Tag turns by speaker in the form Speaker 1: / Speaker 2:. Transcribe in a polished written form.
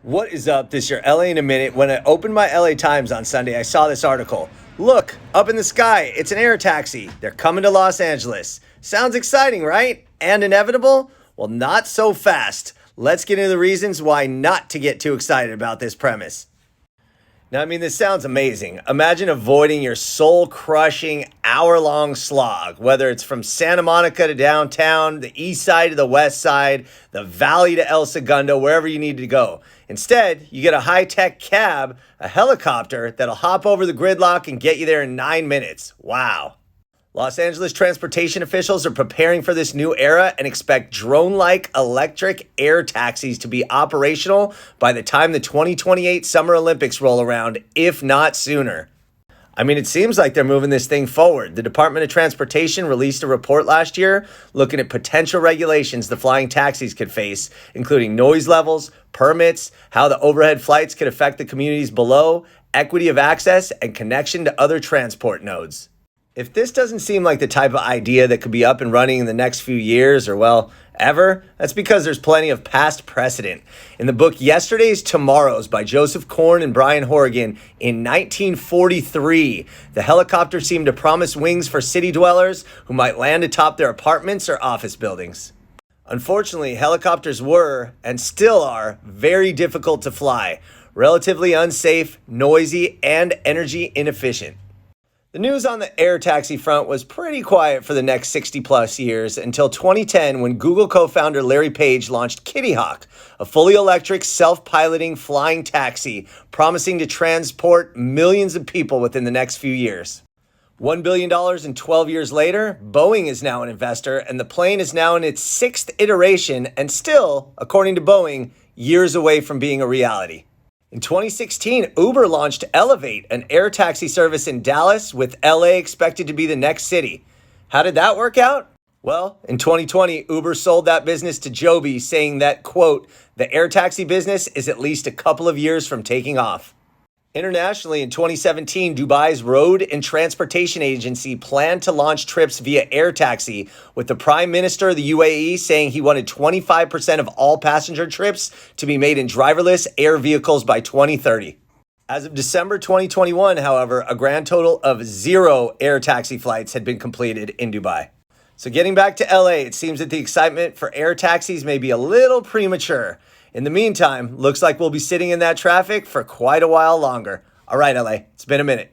Speaker 1: What is up? This is your LA in a minute. When I opened my LA Times on Sunday, I saw this article. Look, up in the sky, it's an air taxi. They're coming to Los Angeles. Sounds exciting, right? And inevitable? Well, not so fast. Let's get into the reasons why not to get too excited about this premise. Now, this sounds amazing. Imagine avoiding your soul-crushing hour-long slog, whether it's from Santa Monica to downtown, the east side to the west side, the valley to El Segundo, wherever you need to go. Instead, you get a high-tech cab, a helicopter that'll hop over the gridlock and get you there in 9 minutes. Wow. Los Angeles transportation officials are preparing for this new era and expect drone-like electric air taxis to be operational by the time the 2028 Summer Olympics roll around, if not sooner. It seems like they're moving this thing forward. The Department of Transportation released a report last year looking at potential regulations the flying taxis could face, including noise levels, permits, how the overhead flights could affect the communities below, equity of access, and connection to other transport nodes. If this doesn't seem like the type of idea that could be up and running in the next few years or, well, ever, that's because there's plenty of past precedent. In the book Yesterday's Tomorrows by Joseph Korn and Brian Horrigan, in 1943, the helicopter seemed to promise wings for city dwellers who might land atop their apartments or office buildings. Unfortunately, helicopters were, and still are, very difficult to fly, relatively unsafe, noisy, and energy inefficient. The news on the air taxi front was pretty quiet for the next 60 plus years until 2010 when Google co-founder Larry Page launched Kitty Hawk, a fully electric, self-piloting flying taxi promising to transport millions of people within the next few years. $1 billion and 12 years later, Boeing is now an investor and the plane is now in its sixth iteration and still, according to Boeing, years away from being a reality. In 2016, Uber launched Elevate, an air taxi service in Dallas, with LA expected to be the next city. How did that work out? Well, in 2020, Uber sold that business to Joby, saying that, quote, the air taxi business is at least a couple of years from taking off. Internationally, in 2017, Dubai's Road and Transportation Agency planned to launch trips via air taxi, with the Prime Minister of the UAE saying he wanted 25% of all passenger trips to be made in driverless air vehicles by 2030. As of December 2021, however, a grand total of 0 air taxi flights had been completed in Dubai. So getting back to LA, it seems that the excitement for air taxis may be a little premature. In the meantime, looks like we'll be sitting in that traffic for quite a while longer. All right, LA, it's been a minute.